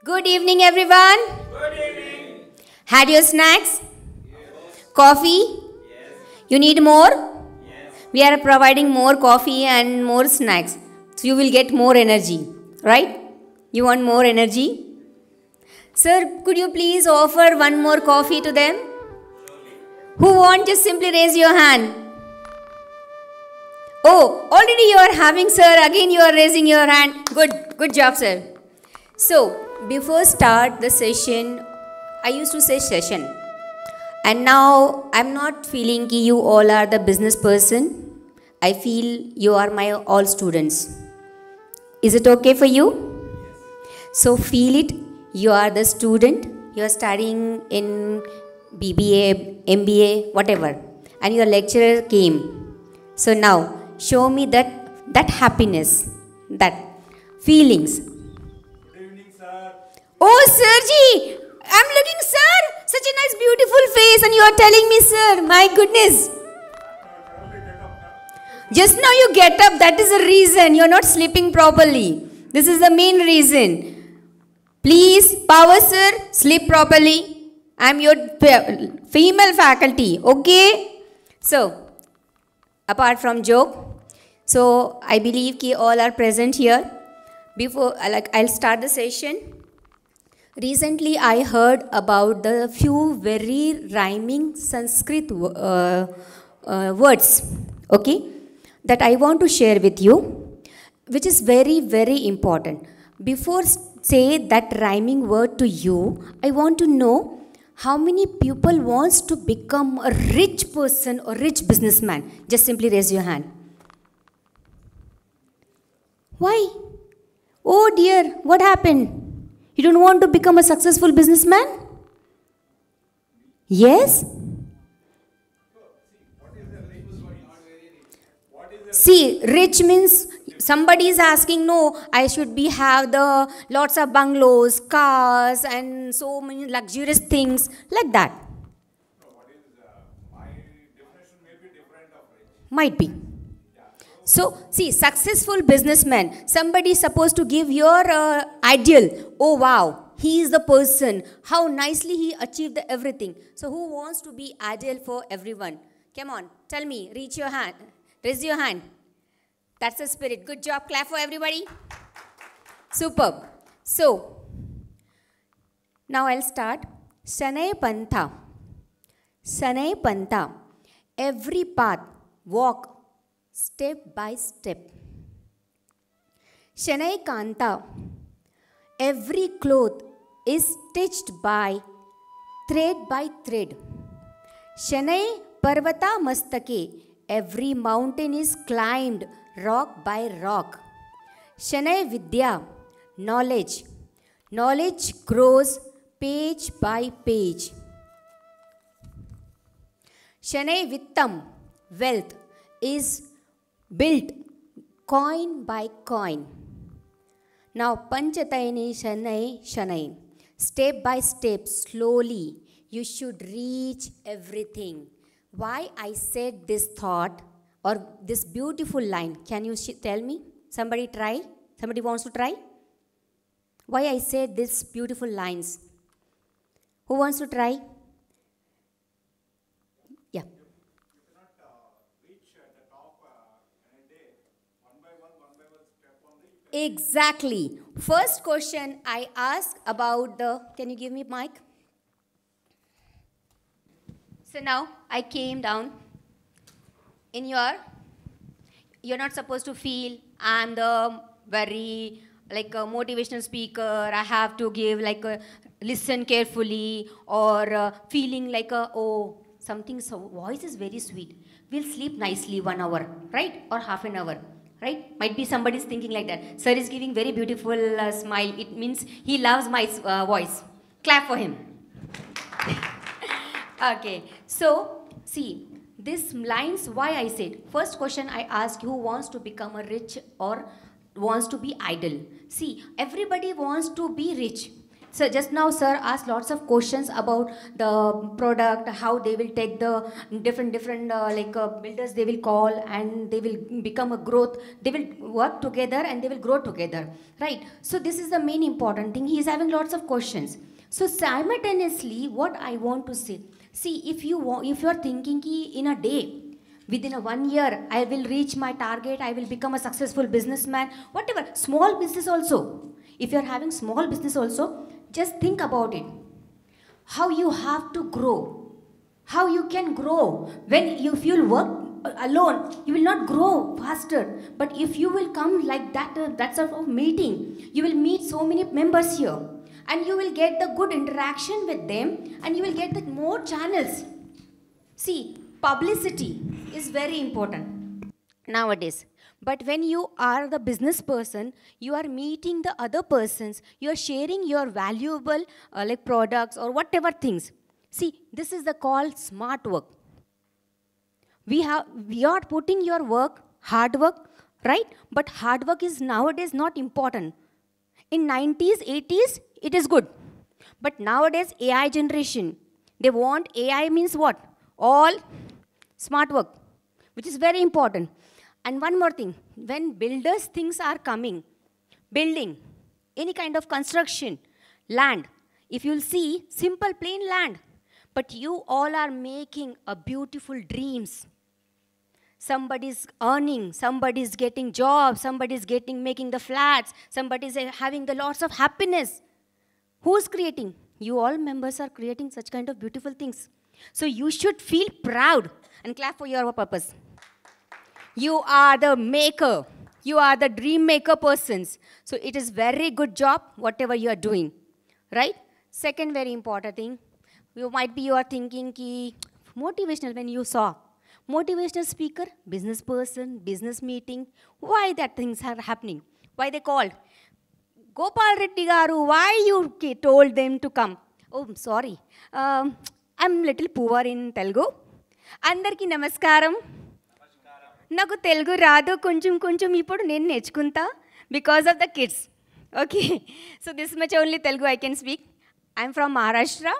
Good evening, everyone. Good evening. Had your snacks? Yes. Coffee? Yes. You need more? Yes. We are providing more coffee and more snacks. So you will get more energy, right? You want more energy? Sir, could you please offer one more coffee to them? Surely. Who want, just simply raise your hand. Oh, already you are having, sir. Again you are raising your hand. Good job, sir. So, before start the session, I used to say session. And now I'm not feeling ki you all are the business person. I feel you are my all students. Is it okay for you? So feel it. You are the student. You are studying in BBA, MBA, whatever. And your lecturer came. So now show me that happiness, that feelings. Good evening, sir. Oh, Sirji, I'm looking, sir. Such a nice, beautiful face, and you are telling me, sir. My goodness. Just now you get up. That is the reason you are not sleeping properly. This is the main reason. Please, power, sir, sleep properly. I'm your female faculty. Okay. So, apart from joke, so I believe ki all are present here. Before, I'll start the session. Recently, I heard about the few very rhyming Sanskrit words, okay, that I want to share with you, which is very, very important. Before say that rhyming word to you, I want to know how many people wants to become a rich person or rich businessman. Just simply raise your hand. Why? Oh dear, what happened? You don't want to become a successful businessman? Yes? See, rich means somebody is asking, no, I should have the lots of bungalows, cars, and so many luxurious things, like that. No, my definition may be different of rich. Might be. So, see, successful businessman, somebody is supposed to give your ideal. Oh, wow, he is the person. How nicely he achieved everything. So, who wants to be ideal for everyone? Come on, tell me, reach your hand. Raise your hand. That's the spirit. Good job. Clap for everybody. Superb. So, now I'll start. Shanay Pantha. Shanay Pantha. Every path, walk step by step. Shanay Kanta. Every cloth is stitched by thread. Shanay Parvata Mastake. Every mountain is climbed rock by rock. Shanay Vidya. Knowledge. Knowledge grows page by page. Shanay Vittam. Wealth is built coin by coin. Now Panchatayani Shanay. Step by step, slowly, you should reach everything. Why I said this thought or this beautiful line? Can you tell me? Somebody try? Somebody wants to try? Why I said these beautiful lines? Who wants to try? Yeah. You cannot reach the top in a day. One by one step only. Exactly. First question I ask about the, can you give me mic? So now I came down in you're not supposed to feel I'm the very like a motivational speaker. I have to give like a listen carefully or feeling like something, so voice is very sweet. We'll sleep nicely 1 hour, right? Or half an hour, right? Might be somebody's thinking like that. Sir is giving very beautiful smile. It means he loves my voice. Clap for him. Okay, so see, these lines, why I said, first question I ask, who wants to become a rich or wants to be idle? See, everybody wants to be rich. So just now, sir asked lots of questions about the product, how they will take the different builders they will call, and they will become a growth. They will work together and they will grow together, right? So this is the main important thing. He is having lots of questions. So simultaneously, what I want to say, see, if you are thinking ki in a day, within a 1 year, I will reach my target, I will become a successful businessman, whatever, small business also. If you are having small business also, just think about it. How you have to grow. How you can grow. If you will work alone, you will not grow faster. But if you will come like that sort of meeting, you will meet so many members here. And you will get the good interaction with them, and you will get the more channels. See, publicity is very important nowadays. But when you are the business person, you are meeting the other persons, you are sharing your valuable products or whatever things. See, this is the called smart work. We are putting your work, hard work, right? But hard work is nowadays not important. In 90s, 80s, it is good. But nowadays, AI generation, they want AI means what? All smart work, which is very important. And one more thing, when builders things are coming, building, any kind of construction, land, if you'll see, simple plain land, but you all are making a beautiful dreams. Somebody's earning, somebody's getting jobs, somebody's making the flats, somebody's having the lots of happiness. Who's creating? You all members are creating such kind of beautiful things. So you should feel proud and clap for your purpose. You are the maker. You are the dream maker persons. So it is very good job, whatever you are doing. Right? Second very important thing, you are thinking ki motivational when you saw. Motivational speaker, business person, business meeting. Why that things are happening? Why they called? Gopal Reddy Garu, why you told them to come? Oh, sorry. I'm little poor in Telugu. Andarki namaskaram. Naku Telugu radu koncham ippudu nenu nechkunta because of the kids. Okay. So this much only Telugu I can speak. I'm from Maharashtra.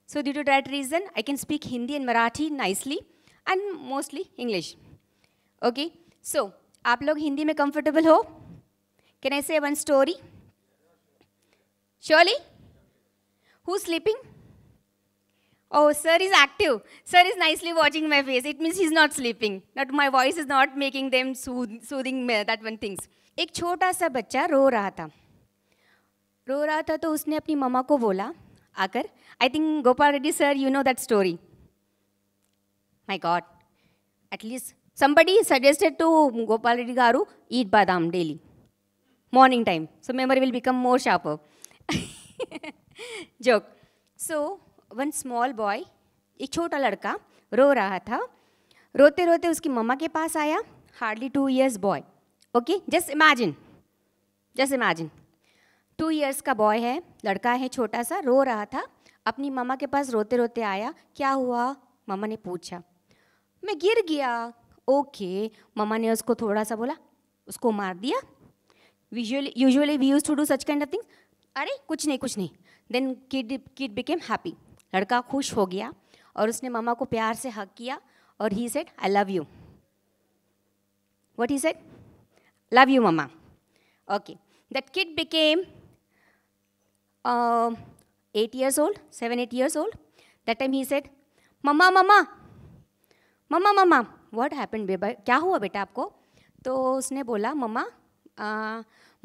So due to that reason, I can speak Hindi and Marathi nicely and mostly English. Okay. So, आप लोग हिंदी में comfortable हो? Can I say one story? Surely? Who's sleeping? Oh, sir is active. Sir is nicely watching my face. It means he's not sleeping. Not my voice is not making them soothing that one things. एक छोटा सा बच्चा रो रहा था तो उसने अपनी मम्मा को बोला आकर, I think Gopal Reddy sir, you know that story. My God. At least somebody suggested to Gopal Reddy Garu, eat badam daily. Morning time. So memory will become more sharper. Joke. So, one small boy, एक छोटा लड़का रो रहा था. रोते रोते उसकी मम्मा के पास आया. Hardly 2 years boy. Okay, just imagine. 2 years का boy है, लड़का है छोटा सा, रो रहा था. अपनी मम्मा के पास रोते रोते आया. क्या हुआ? मम्मा ने पूछा. मैं गिर गया. ओके, मम्मा ने उसको थोड़ा सा बोला, उसको मार दिया. Usually we used to do such kind of things. अरे कुछ नहीं. Then kid became happy. लड़का खुश हो गया और उसने मम्मा को प्यार से हग किया और he said, I love you. What he said? Love you, mama. Okay. That kid became 8 years old, 7, 8 years old. That time he said, Mama. What happened, baby? क्या हुआ बेटा आपको? तो उसने बोला, मम्मा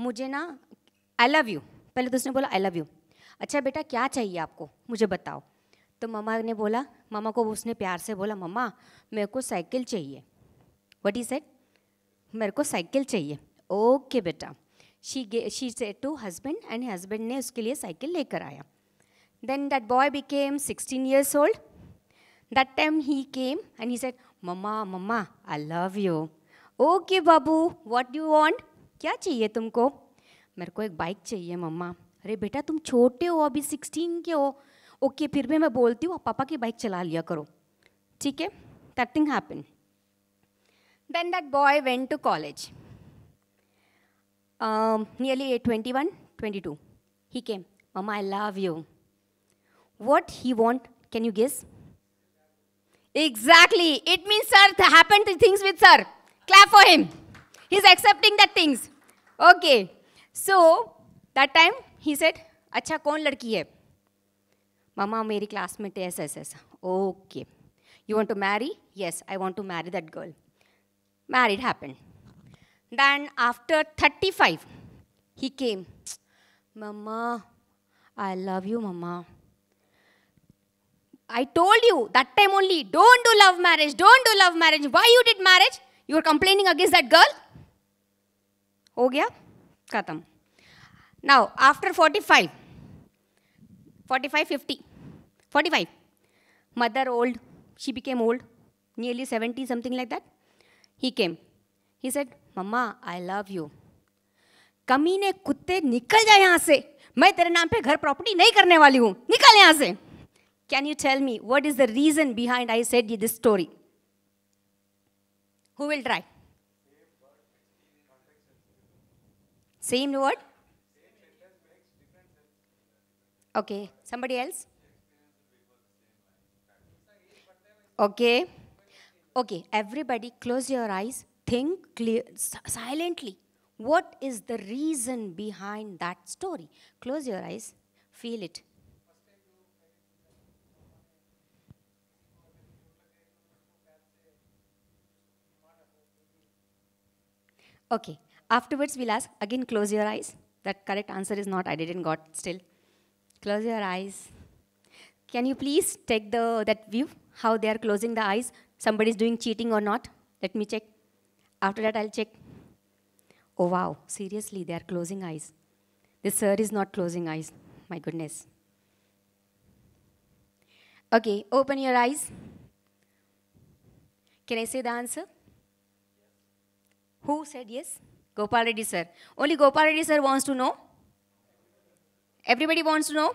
मुझे ना I love you. पहले तो उसने बोला I love you. अच्छा बेटा क्या चाहिए आपको? मुझे बताओ. तो मम्मा को उसने प्यार से बोला, मम्मा मेरे को साइकिल चाहिए. What he said? मेरे को साइकिल चाहिए. ओके बेटा. She said to husband and husband ने उसके लिए साइकिल लेकर आया. Then that boy became 16 years old. That time he came and he said, Mama, I love you. Okay Babu, what do you want? क्या चाहिए तुमको? मेरे को एक बाइक चाहिए मम्मा. अरे बेटा तुम छोटे हो, अभी 16 के हो. ओके फिर भी मैं बोलती हूँ पापा की बाइक चला लिया करो. ठीक है? That thing happened. Then that boy went to college. Nearly 21, 22. He came. Mama, I love you. What he want? Can you guess? Exactly. It means sir happened things with sir. Clap for him. He's accepting that things. Okay. So that time he said, अच्छा कौन लड़की है? Mama, मेरी classmate है ऐसा ऐसा. Okay. You want to marry? Yes, I want to marry that girl. Married happened. Then after 35, he came. Mama, I love you, Mama. I told you that time only, don't do love marriage, don't do love marriage. Why you did marriage? You were complaining against that girl? Ho gaya? Khatam. Now, after 45, 50, 45, mother old, she became old, nearly 70, something like that. He came. He said, Mama, I love you. कमीने कुत्ते निकल जाए यहाँ से. मैं तेरे नाम पे घर प्रॉपर्टी नहीं करने वाली हूँ. निकल यहाँ से. Can you tell me what is the reason behind I said this story? Who will try? Same word? Okay. Somebody else? Okay. Okay. Everybody close your eyes. Think clear, silently. What is the reason behind that story? Close your eyes. Feel it. Okay. Afterwards, we'll ask, again close your eyes. That correct answer is not, I didn't got still. Close your eyes. Can you please take that view, how they are closing the eyes? Somebody is doing cheating or not? Let me check. After that, I'll check. Oh, wow. Seriously, they are closing eyes. This sir is not closing eyes. My goodness. Okay, open your eyes. Can I say the answer? Who said yes? Gopal Reddy sir. Only Gopal Reddy sir wants to know? Everybody wants to know?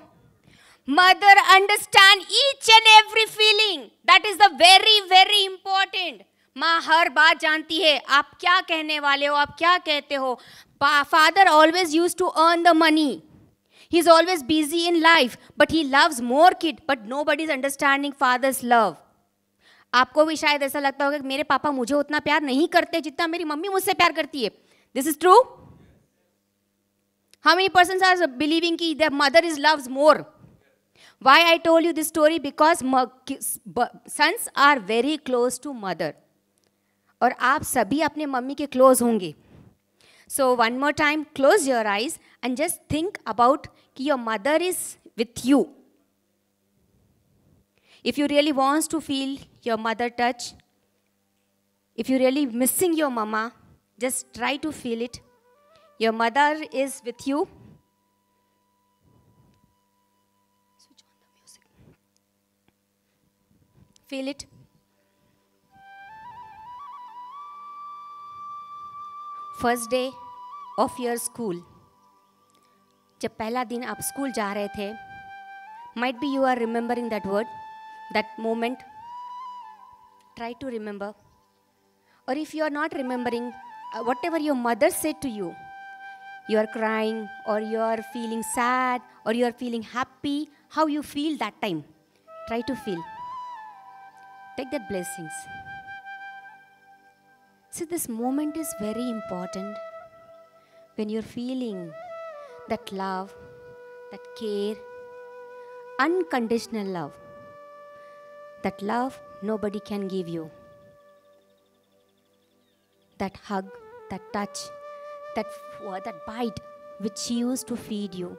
Mother understand each and every feeling. That is the very, very important. माँ हर बात जानती है आप क्या कहने वाले हो आप क्या कहते हो father always used to earn the money he's always busy in life but he loves more kid but nobody is understanding father's love आपको भी शायद ऐसा लगता होगा कि मेरे पापा मुझे उतना प्यार नहीं करते जितना मेरी मम्मी मुझसे प्यार करती है this is true how many persons are believing कि their mother is loves more why I told you this story because sons are very close to mother और आप सभी अपने मम्मी के क्लोज होंगे so one more time close your eyes and just think about कि your mother is with you if you really wants to feel your mother touch if you really missing your mama just try to feel it your mother is with you feel it first day of your school जब पहला दिन आप school जा रहे थे might be you are remembering that word that moment try to remember और if you are not remembering whatever your mother said to you you are crying or you are feeling sad or you are feeling happy how you feel that time try to feel take that blessings. See, this moment is very important when you're feeling that love, that care, unconditional love. That love nobody can give you. That hug, that touch, that bite which she used to feed you.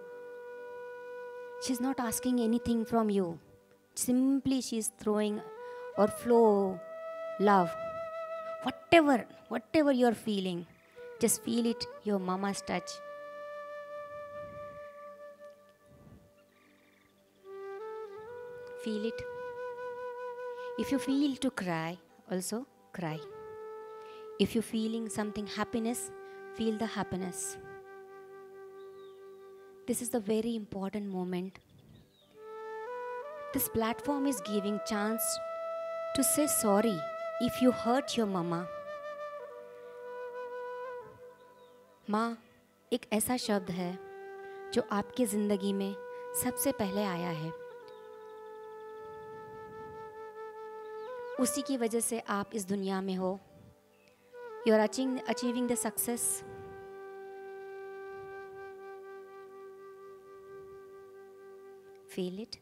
She's not asking anything from you. Simply she's throwing or flow love. Whatever you're feeling, just feel it, your mama's touch. Feel it. If you feel to cry, also cry. If you're feeling something happiness, feel the happiness. This is the very important moment. This platform is giving chance to say sorry if you hurt your mama. माँ एक ऐसा शब्द है जो आपकी ज़िंदगी में सबसे पहले आया है, उसी की वजह से आप इस दुनिया में हो. You are achieving the success. Feel it.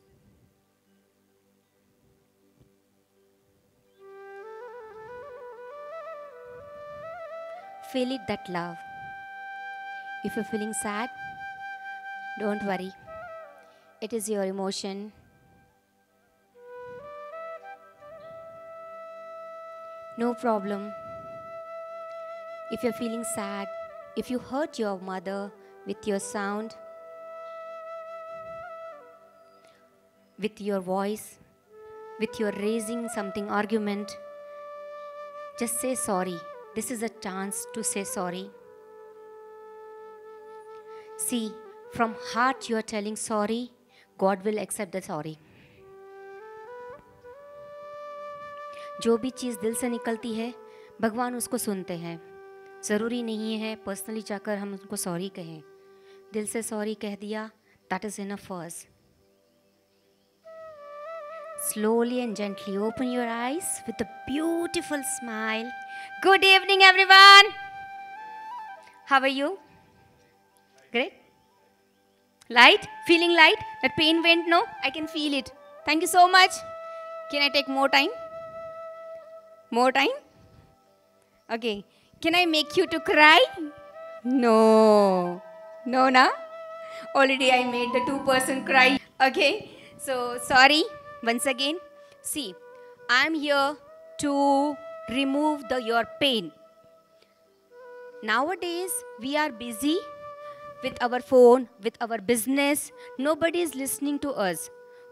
Feel it, that love. If you're feeling sad, don't worry. It is your emotion. No problem. If you're feeling sad, if you hurt your mother with your sound, with your voice, with your raising something argument, just say sorry. This is a chance to say sorry. See, from heart you are telling sorry, God will accept the sorry. जो भी चीज़ दिल से निकलती है, भगवान उसको सुनते हैं. ज़रूरी नहीं है पर्सनली जाकर हम उनको सॉरी कहें. दिल से सॉरी कह दिया, that is enough for us. Slowly and gently open your eyes with a beautiful smile. Good evening, everyone. How are you? Great. Light? Feeling light? That pain went? No? I can feel it. Thank you so much. Can I take more time? More time? Okay. Can I make you to cry? No. No, na? Already I made the 2% cry. Okay. So, sorry. Once again. See, I am here to remove your pain. Nowadays, we are busy with our phone, with our business. Nobody is listening to us.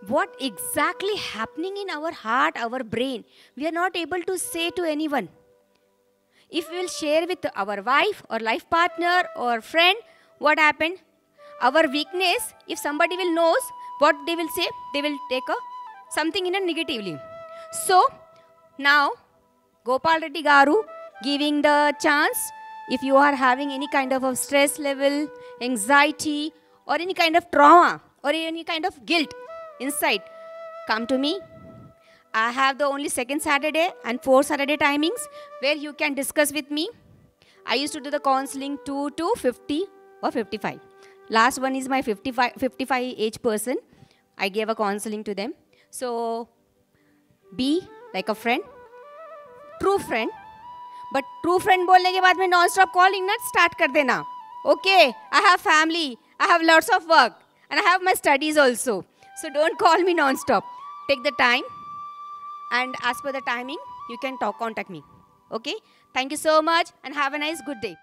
What exactly happening in our heart, our brain, we are not able to say to anyone. If we will share with our wife or life partner or friend, what happened? Our weakness, if somebody will knows, what they will say? They will take something in a negatively. So, now, Gopal Reddy Garu giving the chance, if you are having any kind of a stress level, anxiety, or any kind of trauma, or any kind of guilt inside, come to me. I have the only second Saturday and 4th Saturday timings where you can discuss with me. I used to do the counseling 2 to 50 or 55. Last one is my 55 age person. I gave a counseling to them. So, be like a friend, true friend. But true friend बोलने के बाद में non-stop calling ना start कर देना. Okay, I have family, I have lots of work, and I have my studies also. So don't call me non-stop. Take the time, and as per the timing, you can contact me. Okay? Thank you so much, and have a nice good day.